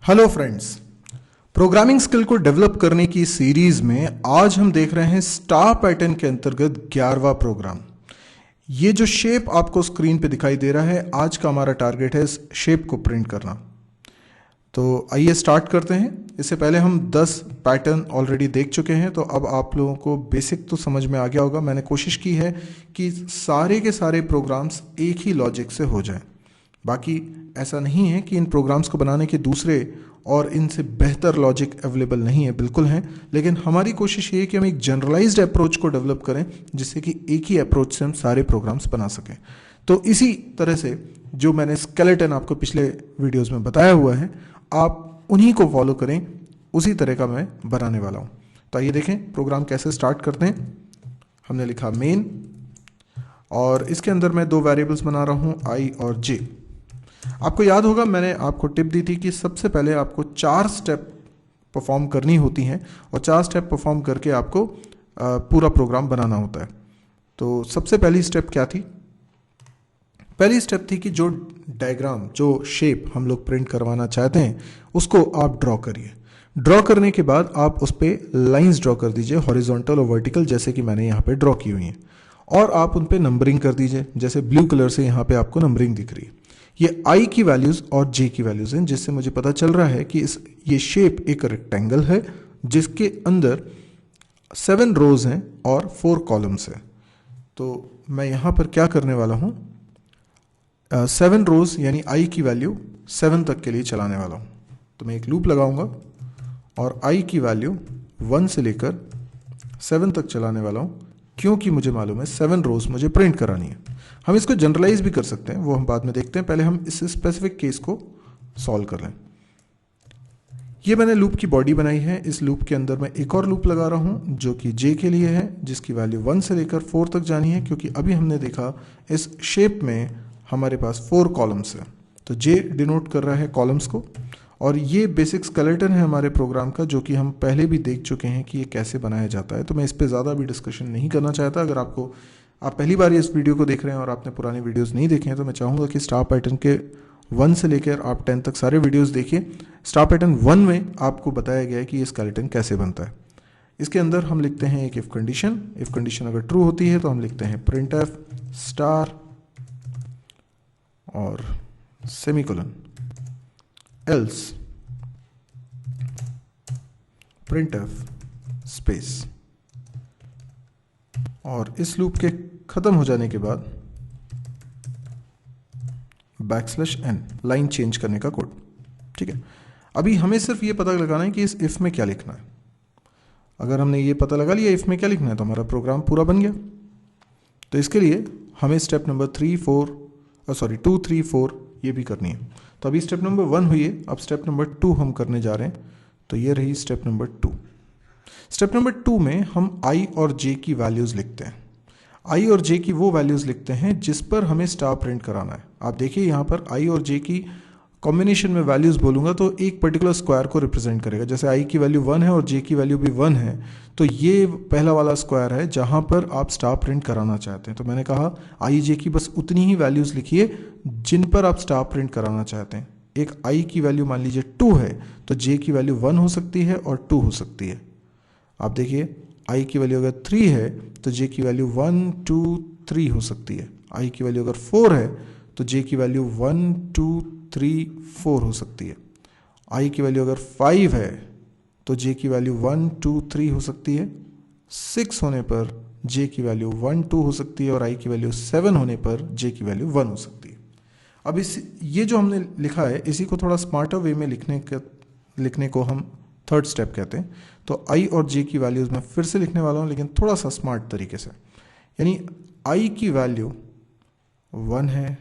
Hello friends. Programming skill को develop करने की सीरीज में आज हम देख रहे हैं स्टार पैटर्न के अंतर्गत 11वां प्रोग्राम। ये जो शेप आपको स्क्रीन पे दिखाई दे रहा है, आज का हमारा टारगेट है इस शेप को प्रिंट करना। तो आइए स्टार्ट करते हैं। इससे पहले हम 10 पैटर्न ऑलरेडी देख चुके हैं, तो अब आप लोगों को बेसिक तो समझ में आ गया होगा। मैंने कोशिश की है कि सारे के सारे प्रोग्राम्स एक ही लॉजिक से हो जाएं। बाकी ऐसा नहीं है कि इन प्रोग्राम्स को बनाने के दूसरे और इनसे बेहतर लॉजिक अवेलेबल नहीं है, बिल्कुल हैं। लेकिन हमारी कोशिश ये है कि हम एक जनरलाइज्ड अप्रोच को डेवलप करें जिससे कि एक ही अप्रोच से हम सारे प्रोग्राम्स बना सकें। तो इसी तरह से जो मैंने स्केलेटन आपको पिछले वीडियोस में बताया हुआ है, आप उन्हीं को फॉलो करें, उसी तरह का मैं बनाने वाला हूँ। तो आइए देखें प्रोग्राम कैसे स्टार्ट करते हैं। हमने लिखा मेन, और इसके अंदर मैं 2 वेरिएबल्स बना रहा हूँ, आई और जे। आपको याद होगा मैंने आपको टिप दी थी कि सबसे पहले आपको 4 स्टेप परफॉर्म करनी होती हैं, और 4 स्टेप परफॉर्म करके आपको पूरा प्रोग्राम बनाना होता है। तो सबसे पहली स्टेप क्या थी? पहली स्टेप थी कि जो डायग्राम, जो शेप हम लोग प्रिंट करवाना चाहते हैं, उसको आप ड्रॉ करिए। ड्रॉ करने के बाद आप उस पर लाइन्स ड्रॉ कर दीजिए, हॉरिजॉन्टल और वर्टिकल, जैसे कि मैंने यहाँ पे ड्रॉ की हुई हैं। और आप उन पे नंबरिंग कर दीजिए, जैसे ब्लू कलर से यहाँ पे आपको नंबरिंग दिख रही है। ये आई की वैल्यूज़ और जे की वैल्यूज़ हैं, जिससे मुझे पता चल रहा है कि ये शेप एक रेक्टेंगल है जिसके अंदर 7 रोज हैं और 4 कॉलम्स हैं। तो मैं यहाँ पर क्या करने वाला हूँ, 7 रोज यानी आई की वैल्यू 7 तक के लिए चलाने वाला हूँ। तो मैं एक लूप लगाऊंगा और आई की वैल्यू 1 से लेकर 7 तक चलाने वाला हूँ, क्योंकि मुझे मालूम है 7 रोज मुझे प्रिंट करानी है। हम इसको जनरलाइज भी कर सकते हैं, वो हम बाद में देखते हैं। पहले हम इस स्पेसिफिक केस को सॉल्व कर लें। ये मैंने लूप की बॉडी बनाई है। इस लूप के अंदर मैं एक और लूप लगा रहा हूँ जो कि जे के लिए है, जिसकी वैल्यू 1 से लेकर 4 तक जानी है, क्योंकि अभी हमने देखा इस शेप में हमारे पास 4 कॉलम्स हैं। तो जे डिनोट कर रहा है कॉलम्स को, और ये बेसिक स्केलेटन है हमारे प्रोग्राम का, जो कि हम पहले भी देख चुके हैं कि ये कैसे बनाया जाता है। तो मैं इस पर ज़्यादा भी डिस्कशन नहीं करना चाहता। अगर आप पहली बार इस वीडियो को देख रहे हैं और आपने पुराने वीडियोस नहीं देखे हैं, तो मैं चाहूँगा कि स्टार पैटर्न के 1 से लेकर आप 10 तक सारे वीडियोस देखिए। स्टार पैटर्न 1 में आपको बताया गया है कि ये स्केलेटन कैसे बनता है। इसके अंदर हम लिखते हैं एक इफ़ कंडीशन। इफ़ कंडीशन अगर ट्रू होती है तो हम लिखते हैं प्रिंट एफ स्टार और semicolon, else print F space. और इस लूप के खत्म हो जाने के बाद \n, लाइन चेंज करने का कोड। ठीक है, अभी हमें सिर्फ ये पता लगाना है कि इस इफ में क्या लिखना है। अगर हमने ये पता लगा लिया इफ में क्या लिखना है, तो हमारा प्रोग्राम पूरा बन गया। तो इसके लिए हमें स्टेप नंबर 2, 3, 4 ये भी करनी है। तो अभी स्टेप नंबर 1 हुई है, अब स्टेप नंबर 2 हम करने जा रहे हैं। तो ये रही स्टेप नंबर 2। स्टेप नंबर 2 में हम आई और जे की वैल्यूज़ लिखते हैं। आई और जे की वो वैल्यूज़ लिखते हैं जिस पर हमें स्टार प्रिंट कराना है। आप देखिए यहाँ पर आई और जे की कॉम्बिनेशन में वैल्यूज़ बोलूँगा तो एक पर्टिकुलर स्क्वायर को रिप्रेजेंट करेगा। जैसे आई की वैल्यू 1 है और जे की वैल्यू भी 1 है, तो ये पहला वाला स्क्वायर है जहाँ पर आप स्टार प्रिंट कराना चाहते हैं। तो मैंने कहा आई जे की बस उतनी ही वैल्यूज़ लिखिए जिन पर आप स्टार प्रिंट कराना चाहते हैं। एक आई की वैल्यू मान लीजिए 2 है, तो जे की वैल्यू 1 हो सकती है और 2 हो सकती है। आप देखिए आई की वैल्यू अगर 3 है तो जे की वैल्यू 1, 2, 3 हो सकती है। आई की वैल्यू अगर 4 है तो जे की वैल्यू 1, 2, 3, 4 हो सकती है। आई की वैल्यू अगर 5 है तो जे की वैल्यू 1, 2, 3 हो सकती है। 6 होने पर जे की वैल्यू 1, 2 हो सकती है, और आई की वैल्यू 7 होने पर जे की वैल्यू 1 हो सकती है। अब ये जो हमने लिखा है, इसी को थोड़ा स्मार्टर वे में लिखने को हम थर्ड स्टेप कहते हैं। तो आई और जे की वैल्यूज़ मैं फिर से लिखने वाला हूँ, लेकिन थोड़ा सा स्मार्ट तरीके से। यानी आई की वैल्यू 1 है,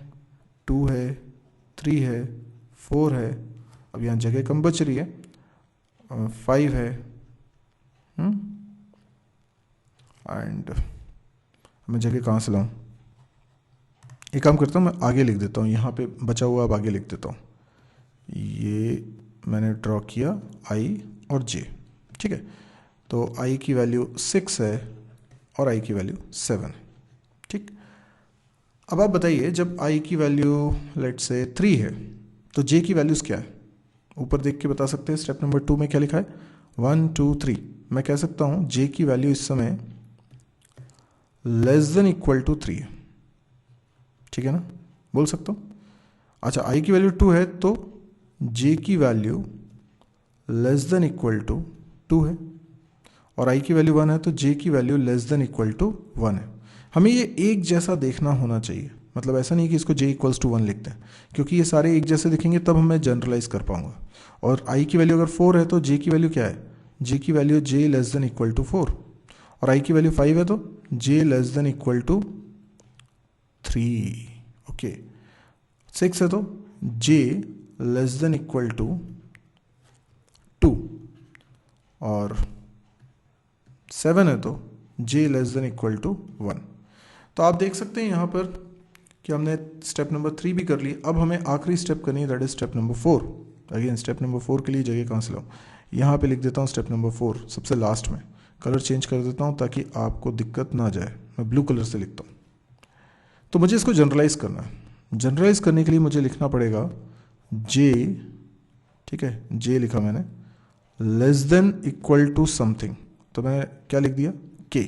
2 है, 3 है, 4 है, अब यहाँ जगह कम बच रही है, 5 है, एंड मैं जगह कहाँ से लाऊँ? एक काम करता हूँ, मैं आगे लिख देता हूँ, यहाँ पे बचा हुआ अब आगे लिख देता हूँ। ये मैंने ड्रॉ किया आई और जे। ठीक है, तो आई की वैल्यू 6 है और आई की वैल्यू 7 है। ठीक, अब आप बताइए जब आई की वैल्यू लेट से 3 है तो जे की वैल्यूज़ क्या है? ऊपर देख के बता सकते हैं स्टेप नंबर 2 में क्या लिखा है, 1 2 3। मैं कह सकता हूँ जे की वैल्यू इस समय लेस देन इक्वल टू 3 है, ठीक है ना, बोल सकता हूँ। अच्छा आई की वैल्यू 2 है तो जे की value less than equal to 2 है, और आई की वैल्यू 1 है तो जे की value less than equal to 1 है। हमें ये एक जैसा देखना होना चाहिए, मतलब ऐसा नहीं कि इसको j इक्वल्स टू 1 लिखते हैं, क्योंकि ये सारे एक जैसे दिखेंगे तब मैं जनरलाइज कर पाऊंगा। और i की वैल्यू अगर 4 है तो j की वैल्यू क्या है, j की value j less than equal to 4, और i की वैल्यू 5 है तो j less than equal to 3। Okay, 6 है तो j less than equal to 2, और 7 है तो j less than equal to 1। तो आप देख सकते हैं यहाँ पर कि हमने स्टेप नंबर 3 भी कर ली। अब हमें आखिरी स्टेप करनी है, that is step number 4। Again step number 4 के लिए जगह कहाँ से लाऊं, यहाँ पे लिख देता हूँ स्टेप नंबर 4 सबसे लास्ट में, कलर चेंज कर देता हूँ ताकि आपको दिक्कत ना जाए। मैं ब्लू कलर से लिखता हूँ। तो मुझे इसको जनरलाइज करना है। जनरलाइज करने के लिए मुझे लिखना पड़ेगा j, ठीक है, j लिखा मैंने, less than equal to something, तो मैं क्या लिख दिया k।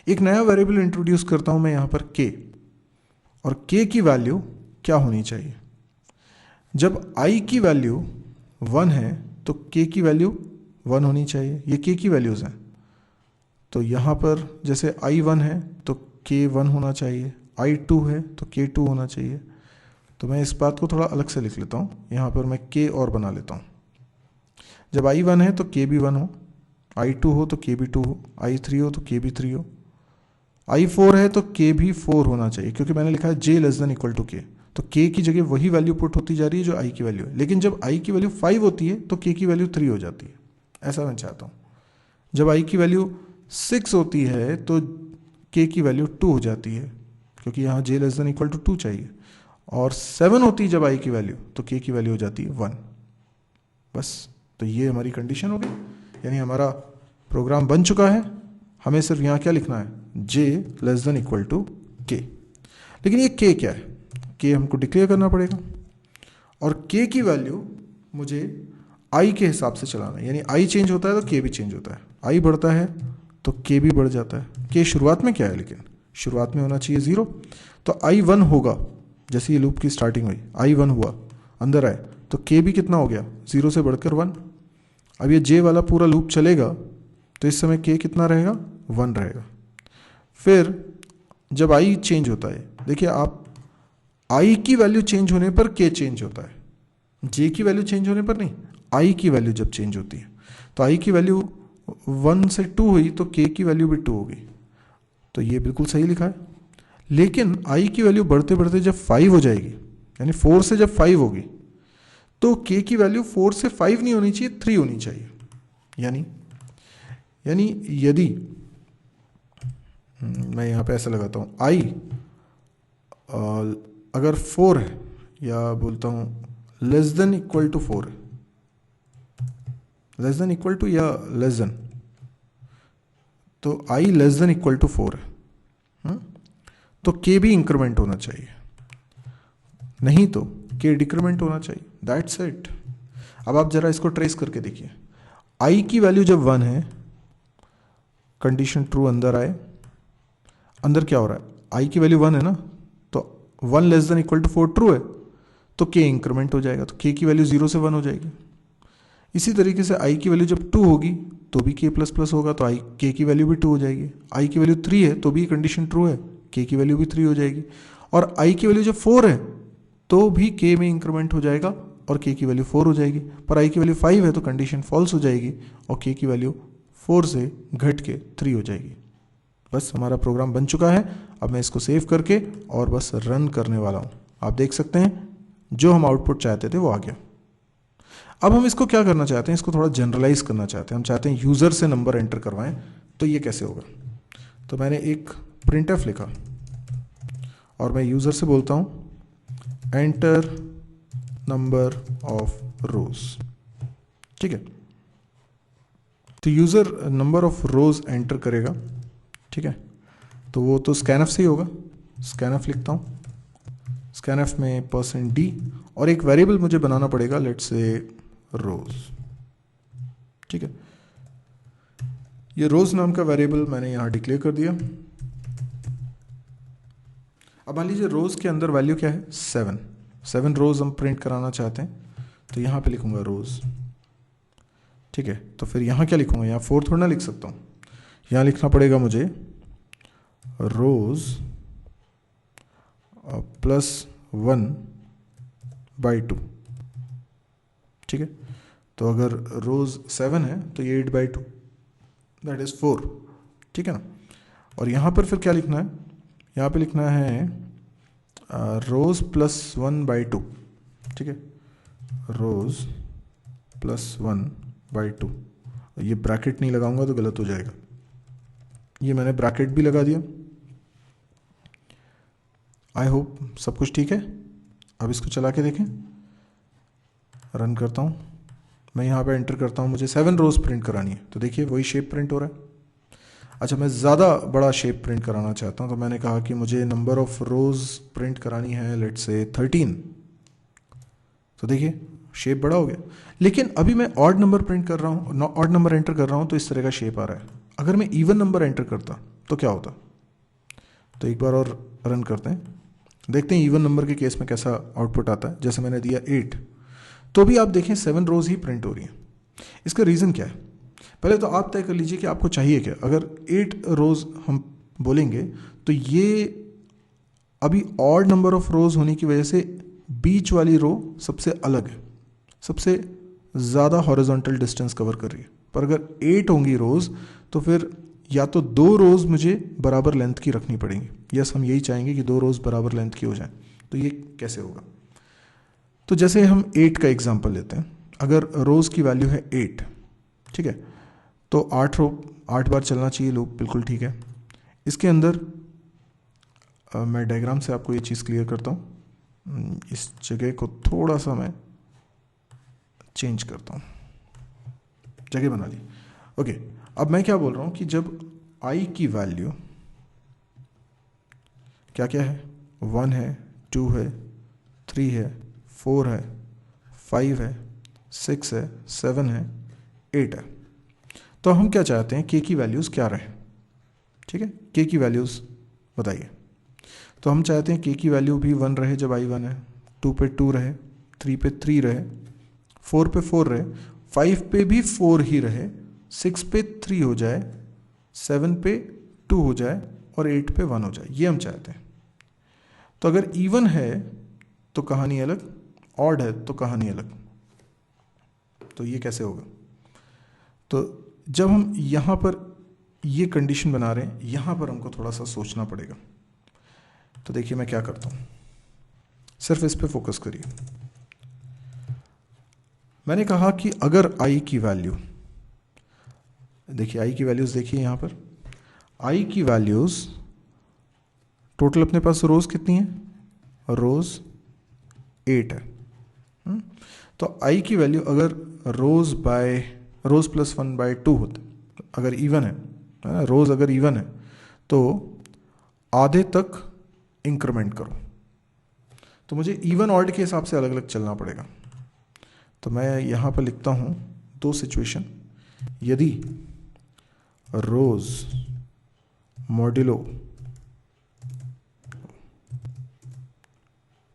एक नया वेरिएबल इंट्रोड्यूस करता हूं मैं यहाँ पर k, और k की वैल्यू क्या होनी चाहिए, जब i की वैल्यू 1 है तो k की वैल्यू 1 होनी चाहिए। ये k की वैल्यूज़ हैं, तो यहाँ पर जैसे i 1 है तो k 1 होना चाहिए, i 2 है तो k 2 होना चाहिए। तो मैं इस बात को थोड़ा अलग से लिख लेता हूँ, यहाँ पर मैं k और बना लेता हूँ। जब i 1 है तो k भी 1 हो, i 2 हो तो k भी 2 हो, i 3 हो तो k भी 3 हो, i 4 है तो k भी 4 होना चाहिए, क्योंकि मैंने लिखा है j less than equal to k, तो k की जगह वही वैल्यू पुट होती जा रही है जो i की वैल्यू है। लेकिन जब i की वैल्यू 5 होती है तो k की वैल्यू 3 हो जाती है, ऐसा मैं चाहता हूँ। जब i की वैल्यू 6 होती है तो k की वैल्यू 2 हो जाती है, क्योंकि यहाँ j less than equal to 2 चाहिए, और 7 होती है जब i की वैल्यू तो k की वैल्यू हो जाती है 1। बस, तो ये हमारी कंडीशन हो गई, यानी हमारा प्रोग्राम बन चुका है। हमें सिर्फ यहाँ क्या लिखना है, j less than equal to k। लेकिन ये k क्या है, k हमको डिक्लेयर करना पड़ेगा, और k की वैल्यू मुझे i के हिसाब से चलाना है, यानी i चेंज होता है तो k भी चेंज होता है, i बढ़ता है तो k भी बढ़ जाता है। k शुरुआत में क्या है, लेकिन शुरुआत में होना चाहिए 0, तो i 1 होगा, जैसे ये लूप की स्टार्टिंग हुई i 1 हुआ, अंदर आए तो k भी कितना हो गया, 0 से बढ़कर 1। अब ये j वाला पूरा लूप चलेगा तो इस समय k कितना रहेगा, 1 रहेगा। फिर जब i चेंज होता है, देखिए आप, i की वैल्यू चेंज होने पर k चेंज होता है, j की वैल्यू चेंज होने पर नहीं, i की वैल्यू जब चेंज होती है, तो i की वैल्यू 1 से 2 हुई तो k की वैल्यू भी 2 होगी, तो ये बिल्कुल सही लिखा है। लेकिन i की वैल्यू बढ़ते बढ़ते जब 5 हो जाएगी, यानी 4 से जब 5 होगी, तो k की वैल्यू 4 से 5 नहीं होनी चाहिए, 3 होनी चाहिए। यानी यदि मैं यहाँ पे ऐसा लगाता हूँ, i अगर 4 है, या बोलता हूँ लेस देन इक्वल टू 4 है, लेस देन इक्वल टू या लेस देन, तो i less than equal to 4 है, तो k भी इंक्रीमेंट होना चाहिए, नहीं तो k डिक्रीमेंट होना चाहिए। That's it. अब आप जरा इसको ट्रेस करके देखिए, i की वैल्यू जब 1 है, कंडीशन ट्रू अंदर आए, अंदर क्या हो रहा है, i की वैल्यू 1 है ना, तो 1 less than equal to 4 true है, तो k इंक्रीमेंट हो जाएगा, तो k की वैल्यू 0 से 1 हो जाएगी। इसी तरीके से i की वैल्यू जब 2 होगी तो भी k प्लस प्लस होगा, तो k की वैल्यू भी 2 हो जाएगी। i की वैल्यू 3 है तो भी कंडीशन ट्रू है, k की वैल्यू भी 3 हो जाएगी। और i की वैल्यू जब 4 है तो भी k में इंक्रीमेंट हो जाएगा और k की वैल्यू 4 हो जाएगी। पर i की वैल्यू 5 है तो कंडीशन फॉल्स हो जाएगी और k की वैल्यू 4 से घट के 3 हो जाएगी। बस हमारा प्रोग्राम बन चुका है। अब मैं इसको सेव करके और बस रन करने वाला हूँ। आप देख सकते हैं जो हम आउटपुट चाहते थे वो आ गया। अब हम इसको क्या करना चाहते हैं, इसको थोड़ा जनरलाइज करना चाहते हैं। हम चाहते हैं यूज़र से नंबर एंटर करवाएं, तो ये कैसे होगा। तो मैंने एक printf लिखा और मैं यूज़र से बोलता हूँ एंटर नंबर ऑफ रोज। ठीक है, तो user number of rose enter करेगा। ठीक है, तो वो तो स्कैनफ से ही होगा। स्कैनफ लिखता हूँ, स्कैनफ में %d और एक वेरिएबल मुझे बनाना पड़ेगा, लेट्स से रोज। ठीक है, ये रोज नाम का वेरिएबल मैंने यहां डिक्लेयर कर दिया। अब मान लीजिए रोज के अंदर वैल्यू क्या है, 7 रोज हम प्रिंट कराना चाहते हैं, तो यहां पे लिखूंगा रोज। ठीक है, तो फिर यहां क्या लिखूंगा, यहां 4 थोड़ा ना लिख सकता हूं, यहां लिखना पड़ेगा मुझे रोज +1/2। ठीक है, तो अगर रोज 7 है तो ये 8/2, दैट इज 4। ठीक है ना, और यहां पर फिर क्या लिखना है, यहां पे लिखना है रोज +1/2। ठीक है, रोज +1/2। ये ब्रैकेट नहीं लगाऊंगा तो गलत हो जाएगा, ये मैंने ब्रैकेट भी लगा दिया। आई होप सब कुछ ठीक है। अब इसको चला के देखें, रन करता हूँ, मैं यहाँ पे एंटर करता हूँ, मुझे 7 रोज प्रिंट करानी है, तो देखिए वही शेप प्रिंट हो रहा है। अच्छा, मैं ज़्यादा बड़ा शेप प्रिंट कराना चाहता हूँ, तो मैंने कहा कि मुझे नंबर ऑफ रोज प्रिंट करानी है, लेट्स से 13। तो देखिए शेप बड़ा हो गया, लेकिन अभी मैं ऑड नंबर प्रिंट कर रहा हूँ, ऑड नंबर एंटर कर रहा हूँ, तो इस तरह का शेप आ रहा है। अगर मैं इवन नंबर एंटर करता तो क्या होता, तो एक बार और रन करते हैं, देखते हैं इवन नंबर के केस में कैसा आउटपुट आता है। जैसे मैंने दिया 8, तो भी आप देखें 7 रोज ही प्रिंट हो रही हैं। इसका रीज़न क्या है, पहले तो आप तय कर लीजिए कि आपको चाहिए क्या। अगर 8 रोज हम बोलेंगे तो ये अभी ऑड नंबर ऑफ रोज होने की वजह से बीच वाली रो सबसे अलग है, सबसे ज़्यादा हॉरिजॉन्टल डिस्टेंस कवर कर रही है। पर अगर 8 होंगी रोज तो फिर या तो 2 रोज मुझे बराबर लेंथ की रखनी पड़ेंगी। यस, हम यही चाहेंगे कि 2 रोज बराबर लेंथ की हो जाए, तो ये कैसे होगा। तो जैसे हम 8 का एग्जांपल लेते हैं, अगर रोज की वैल्यू है 8, ठीक है, तो 8 बार चलना चाहिए लूप, बिल्कुल ठीक है। इसके अंदर मैं डायग्राम से आपको ये चीज़ क्लियर करता हूँ, इस जगह को थोड़ा सा मैं चेंज करता हूँ, जगह बना ली। ओके, अब मैं क्या बोल रहा हूँ कि जब आई की वैल्यू क्या क्या है, 1 है, 2 है, 3 है, 4 है, 5 है, 6 है, 7 है, 8 है, तो हम क्या चाहते हैं, के की वैल्यूज़ क्या रहे। ठीक है, के की वैल्यूज़ बताइए। तो हम चाहते हैं के की वैल्यू भी 1 रहे जब आई 1 है, 2 पे 2 रहे, 3 पे 3 रहे, 4 पे 4 रहे, 5 पे भी 4 ही रहे, 6 पे 3 हो जाए, 7 पे 2 हो जाए और 8 पे 1 हो जाए, ये हम चाहते हैं। तो अगर इवन है तो कहानी अलग, ऑड है तो कहानी अलग। तो ये कैसे होगा, तो जब हम यहाँ पर ये कंडीशन बना रहे हैं, यहाँ पर हमको थोड़ा सा सोचना पड़ेगा। तो देखिए मैं क्या करता हूँ, सिर्फ इस पे फोकस करिए। मैंने कहा कि अगर आई की वैल्यू, देखिए आई की वैल्यूज़ देखिए यहाँ पर, आई की वैल्यूज़ टोटल अपने पास रोज़ कितनी है, रोज़ 8 है। तो आई की वैल्यू अगर रोज़ +1/2 होता, अगर इवन है, रोज़ अगर इवन है तो आधे तक इंक्रीमेंट करो। तो मुझे इवन ऑड के हिसाब से अलग अलग चलना पड़ेगा। तो मैं यहाँ पर लिखता हूँ 2 सिचुएशन, यदि रोज मॉड्यूलो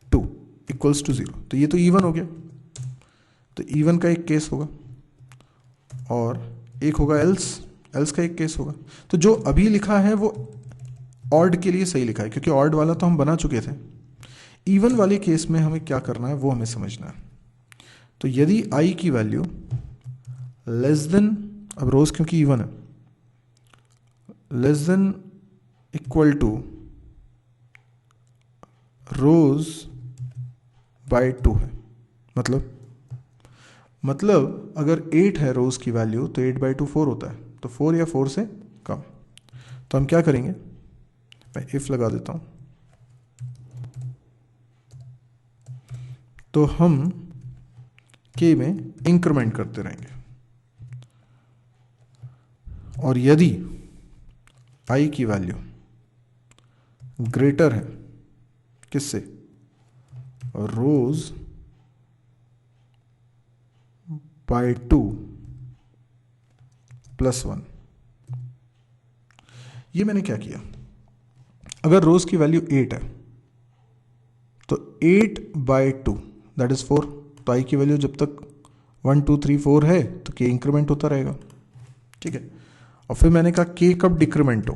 2 इक्वल्स टू 0, तो ये तो इवन हो गया, तो इवन का एक केस होगा और एक होगा एल्स का एक केस होगा। तो जो अभी लिखा है वो ऑड के लिए सही लिखा है, क्योंकि ऑड वाला तो हम बना चुके थे। इवन वाले केस में हमें क्या करना है वो हमें समझना है। तो यदि आई की वैल्यू लेस देन, अब रोज क्योंकि इवन है, लेस देन इक्वल टू रोज बाय 2 है, मतलब अगर 8 है रोज की वैल्यू तो 8/2 4 होता है, तो 4 या 4 से कम। तो हम क्या करेंगे, मैं इफ लगा देता हूं, तो हम के में इंक्रीमेंट करते रहेंगे, और यदि आई की वैल्यू ग्रेटर है किससे, रोज बाय 2 प्लस 1। ये मैंने क्या किया, अगर रोज की वैल्यू 8 है तो 8 बाय 2 दैट इज 4। तो आई की वैल्यू जब तक 1 2 3 4 है तो के इंक्रीमेंट होता रहेगा, ठीक है। और फिर मैंने कहा के कब डिक्रीमेंट हो,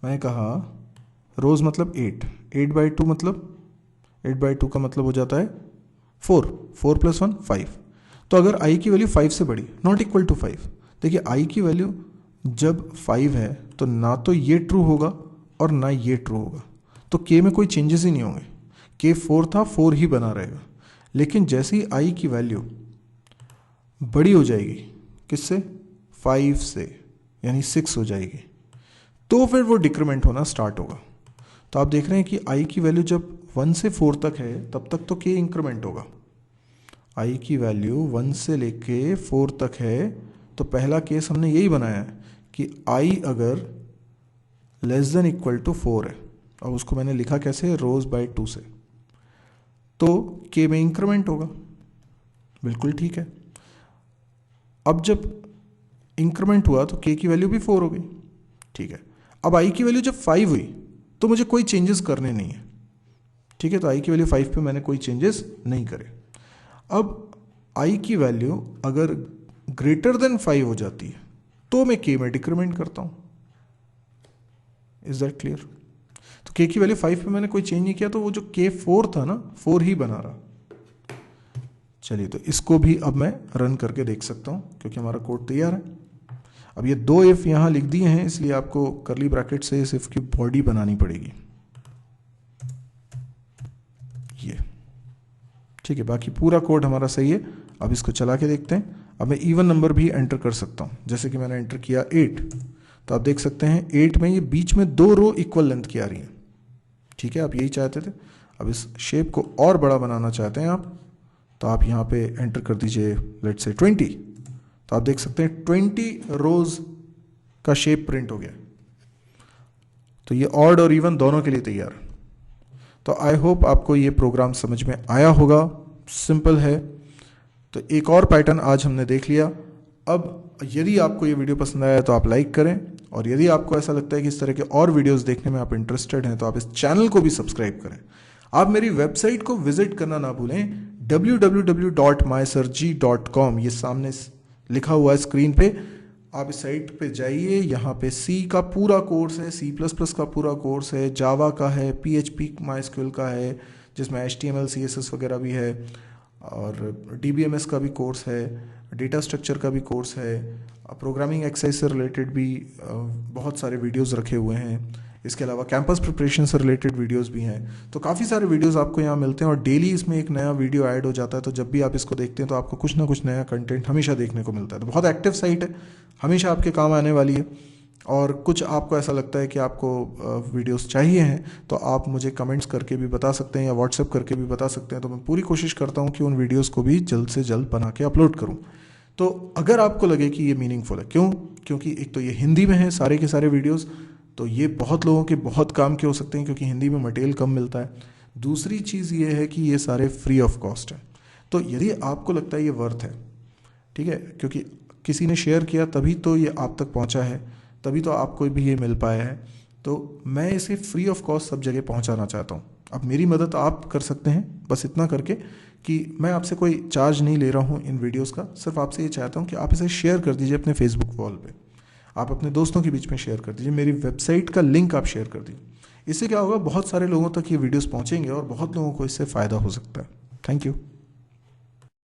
मैंने कहा रोज मतलब 8 बाई 2 मतलब 8 बाई 2 का मतलब हो जाता है 4 प्लस 1 5। तो अगर आई की वैल्यू 5 से बड़ी, नॉट इक्वल टू 5, देखिए आई की वैल्यू जब 5 है तो ना तो ये ट्रू होगा और ना ये ट्रू होगा, तो के में कोई चेंजेस ही नहीं होंगे। के 4 था, 4 ही बना रहेगा। लेकिन जैसे ही आई की वैल्यू बड़ी हो जाएगी, किससे, 5 से, यानी 6 हो जाएगी, तो फिर वो डिक्रीमेंट होना स्टार्ट होगा। तो आप देख रहे हैं कि आई की वैल्यू जब 1 से 4 तक है तब तक तो के इंक्रीमेंट होगा। आई की वैल्यू 1 से लेके 4 तक है तो पहला केस हमने यही बनाया है कि आई अगर लेस देन इक्वल टू 4 है, और उसको मैंने लिखा कैसे, रोज बाय 2 से, तो के में इंक्रीमेंट होगा। बिल्कुल ठीक है। अब जब इंक्रीमेंट हुआ तो के की वैल्यू भी 4 हो गई, ठीक है। अब आई की वैल्यू जब 5 हुई तो मुझे कोई चेंजेस करने नहीं है, ठीक है। तो आई की वैल्यू 5 पे मैंने कोई चेंजेस नहीं करे। अब आई की वैल्यू अगर ग्रेटर देन 5 हो जाती है तो मैं के में डिक्रीमेंट करता हूं। Is that clear? तो के की वैल्यू 5 पे मैंने कोई चेंज नहीं किया, तो वो जो के 4 था ना, 4 ही बना रहा। चलिए, तो इसको भी अब मैं रन करके देख सकता हूं क्योंकि हमारा कोड तैयार है। अब ये 2 इफ यहां लिख दिए हैं, इसलिए आपको कर्ली ब्रैकेट से इस इफ की बॉडी बनानी पड़ेगी, ये, ठीक है। बाकी पूरा कोड हमारा सही है। अब इसको चला के देखते हैं। अब मैं इवन नंबर भी एंटर कर सकता हूं, जैसे कि मैंने एंटर किया 8, तो आप देख सकते हैं 8 में ये बीच में 2 रो इक्वल लेंथ की आ रही है, ठीक है। आप यही चाहते थे। अब इस शेप को और बड़ा बनाना चाहते हैं आप, तो आप यहाँ पे एंटर कर दीजिए लेट्स से 20, तो आप देख सकते हैं 20 रोज का शेप प्रिंट हो गया। तो ये ऑड और इवन दोनों के लिए तैयार। तो आई होप आपको ये प्रोग्राम समझ में आया होगा, सिंपल है। तो एक और पैटर्न आज हमने देख लिया। अब यदि आपको ये वीडियो पसंद आया तो आप लाइक करें, और यदि आपको ऐसा लगता है कि इस तरह के और वीडियोस देखने में आप इंटरेस्टेड हैं तो आप इस चैनल को भी सब्सक्राइब करें। आप मेरी वेबसाइट को विजिट करना ना भूलें, www.mysirji.com, ये सामने लिखा हुआ है स्क्रीन पे। आप इस साइट पे जाइए, यहाँ पे सी का पूरा कोर्स है, C++ का पूरा कोर्स है, जावा का है, PHP MySQL का है जिसमें HTML CSS वगैरह भी है, और DBMS का भी कोर्स है, डेटा स्ट्रक्चर का भी कोर्स है, प्रोग्रामिंग एक्सरसाइज से रिलेटेड भी बहुत सारे वीडियोस रखे हुए हैं। इसके अलावा कैंपस प्रिपरेशन से रिलेटेड वीडियोस भी हैं। तो काफ़ी सारे वीडियोस आपको यहाँ मिलते हैं, और डेली इसमें एक नया वीडियो ऐड हो जाता है। तो जब भी आप इसको देखते हैं तो आपको कुछ ना कुछ नया कंटेंट हमेशा देखने को मिलता है। तो बहुत एक्टिव साइट है, हमेशा आपके काम आने वाली है। और कुछ आपको ऐसा लगता है कि आपको वीडियोस चाहिए हैं तो आप मुझे कमेंट्स करके भी बता सकते हैं या व्हाट्सएप करके भी बता सकते हैं। तो मैं पूरी कोशिश करता हूँ कि उन वीडियोस को भी जल्द से जल्द बना के अपलोड करूँ। तो अगर आपको लगे कि ये मीनिंगफुल है, क्योंकि एक तो ये हिंदी में है सारे के सारे वीडियोस, तो ये बहुत लोगों के बहुत काम के हो सकते हैं क्योंकि हिंदी में मटेरियल कम मिलता है। दूसरी चीज़ ये है कि ये सारे फ्री ऑफ कॉस्ट है। तो यदि आपको लगता है ये वर्थ है, ठीक है, क्योंकि किसी ने शेयर किया तभी तो ये आप तक पहुंचा है, तभी तो आपको भी ये मिल पाया है। तो मैं इसे फ्री ऑफ कॉस्ट सब जगह पहुंचाना चाहता हूं। अब मेरी मदद आप कर सकते हैं बस इतना करके कि मैं आपसे कोई चार्ज नहीं ले रहा हूं इन वीडियोस का, सिर्फ आपसे ये चाहता हूं कि आप इसे शेयर कर दीजिए अपने फेसबुक वॉल पे, आप अपने दोस्तों के बीच में शेयर कर दीजिए, मेरी वेबसाइट का लिंक आप शेयर कर दीजिए। इससे क्या होगा, बहुत सारे लोगों तक ये वीडियोस पहुंचेंगे और बहुत लोगों को इससे फ़ायदा हो सकता है। Thank you.